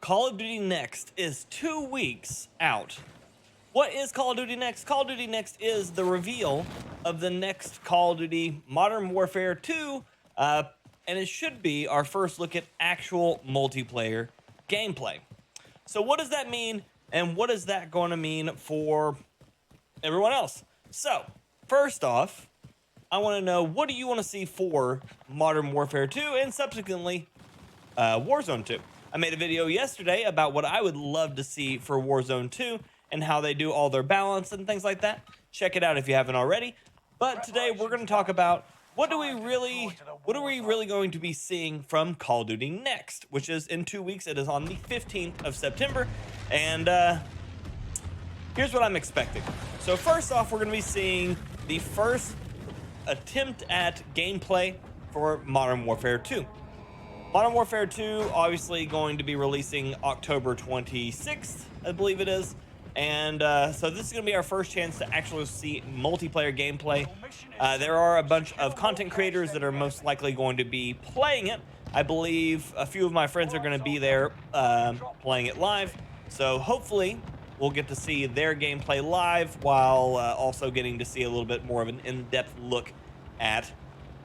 Call of Duty Next is 2 weeks out. What is Call of Duty Next? Call of Duty Next is the reveal of the next Call of Duty Modern Warfare 2, and it should be our first look at actual multiplayer gameplay. So what does that mean, and what is that going to mean for everyone else? So, first off, I want to know, what do you want to see for Modern Warfare 2 and subsequently Warzone 2? I made a video yesterday about what I would love to see for Warzone 2 and how they do all their balance and things like that. Check it out if you haven't already. But today we're going to talk about what are we really going to be seeing from Call of Duty Next, which is in 2 weeks. It is on the 15th of September. And here's what I'm expecting. So first off, we're going to be seeing the first attempt at gameplay for Modern Warfare 2. Modern Warfare 2 obviously going to be releasing October 26th, I believe it is. And so this is going to be our first chance to actually see multiplayer gameplay. There are a bunch of content creators that are most likely going to be playing it. I believe a few of my friends are going to be there playing it live. So hopefully we'll get to see their gameplay live while also getting to see a little bit more of an in-depth look at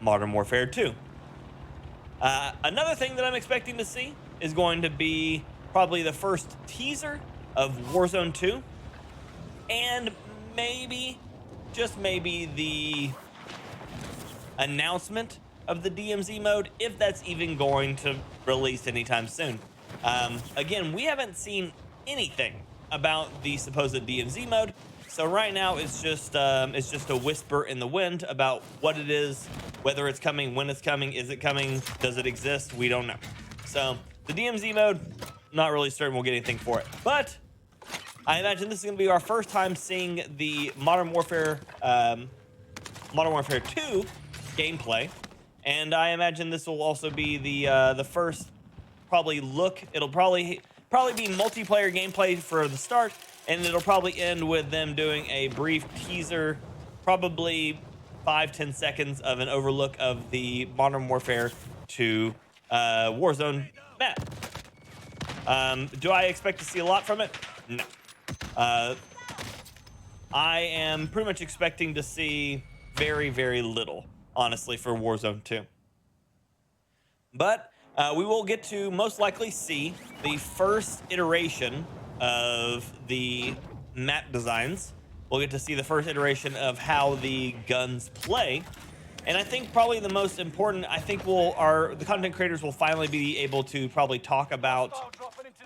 Modern Warfare 2. Another thing that I'm expecting to see is going to be probably the first teaser of Warzone 2, and maybe, just maybe, the announcement of the DMZ mode, if that's even going to release anytime soon. Again, we haven't seen anything about the supposed DMZ mode, so right now it's just a whisper in the wind about what it is, whether it's coming, when it's coming, is it coming, does it exist? We don't know. So the DMZ mode, not really certain we'll get anything for it, but I imagine this is going to be our first time seeing the Modern Warfare 2 gameplay, and I imagine this will also be the first probably look. It'll probably be multiplayer gameplay for the start, and it'll probably end with them doing a brief teaser, probably 5-10 seconds of an overlook of the Modern Warfare 2 Warzone map. Do I expect to see a lot from it? No. I am pretty much expecting to see very, very little, honestly, for Warzone 2. But we will get to most likely see the first iteration of the map designs. We'll get to see the first iteration of how the guns play. And I think probably the most important, I think the content creators will finally be able to probably talk about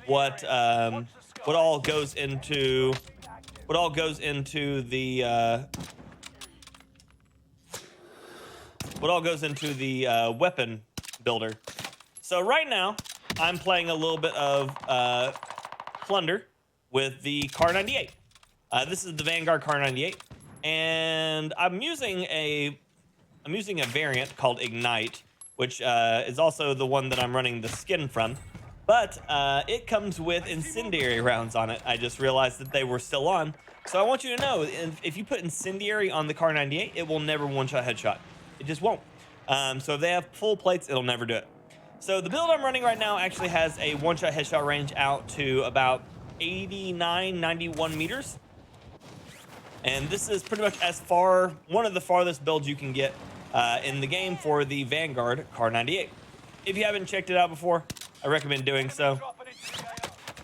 what all goes into the weapon builder. So right now I'm playing a little bit of Plunder with the Car 98. This is the Vanguard Car 98, and I'm using a variant called Ignite, which is also the one that I'm running the skin from. But it comes with incendiary rounds on it. I just realized that they were still on. So I want you to know, if you put incendiary on the Car 98, it will never one-shot headshot. It just won't. So if they have full plates, it'll never do it. So the build I'm running right now actually has a one-shot headshot range out to about 89, 91 meters. And this is pretty much one of the farthest builds you can get in the game for the Vanguard Car 98. If you haven't checked it out before, I recommend doing so,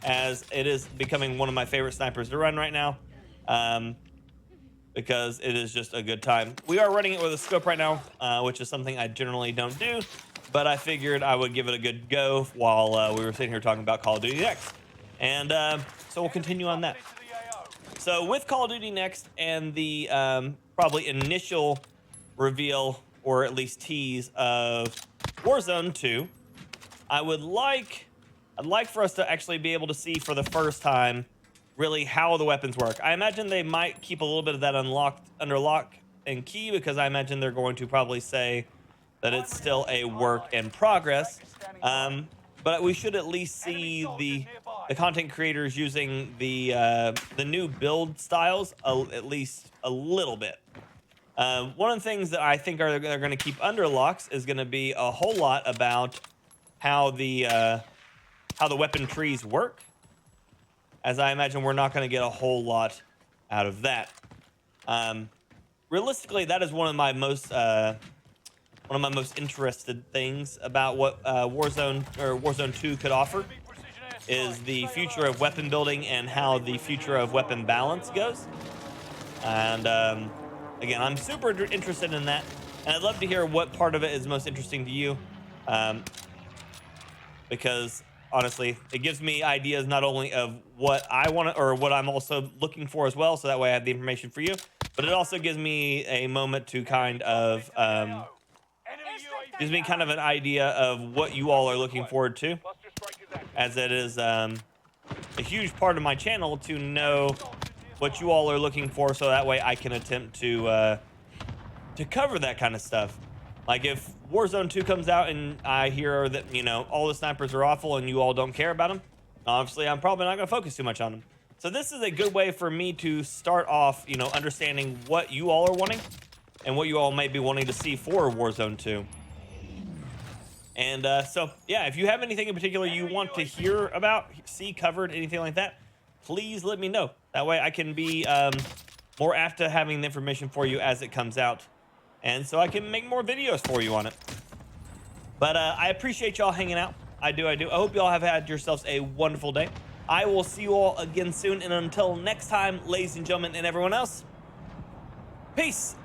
as it is becoming one of my favorite snipers to run right now, because it is just a good time. We are running it with a scope right now, which is something I generally don't do, but I figured I would give it a good go while we were sitting here talking about Call of Duty Next. And so we'll continue on that. So with Call of Duty Next and the probably initial reveal, or at least tease, of Warzone 2, I'd like for us to actually be able to see for the first time really how the weapons work. I imagine they might keep a little bit of that under lock and key, because I imagine they're going to probably say that it's still a work in progress. But we should at least see the content creators using the new build styles at least a little bit. One of the things that I think they're going to keep under locks is going to be a whole lot about how the how the weapon trees work, as I imagine we're not going to get a whole lot out of that. Realistically, that is one of my most interested things about what Warzone 2 could offer, is the future of weapon building and how the future of weapon balance goes. And again, I'm super interested in that, and I'd love to hear what part of it is most interesting to you, because honestly, it gives me ideas not only of what I want or what I'm also looking for as well, so that way I have the information for you, but it also gives me a moment to kind of gives me kind of an idea of what you all are looking forward to, as it is a huge part of my channel to know what you all are looking for, so that way I can attempt to cover that kind of stuff. Like if Warzone 2 comes out and I hear that, you know, all the snipers are awful and you all don't care about them, obviously I'm probably not going to focus too much on them. So this is a good way for me to start off, you know, understanding what you all are wanting and what you all may be wanting to see for Warzone 2. And so, yeah, if you have anything in particular you want to hear about, see covered, anything like that, please let me know. That way I can be more apt to having the information for you as it comes out, and so I can make more videos for you on it. But I appreciate y'all hanging out. I do. I hope y'all have had yourselves a wonderful day. I will see you all again soon, and until next time, ladies and gentlemen, and everyone else, peace.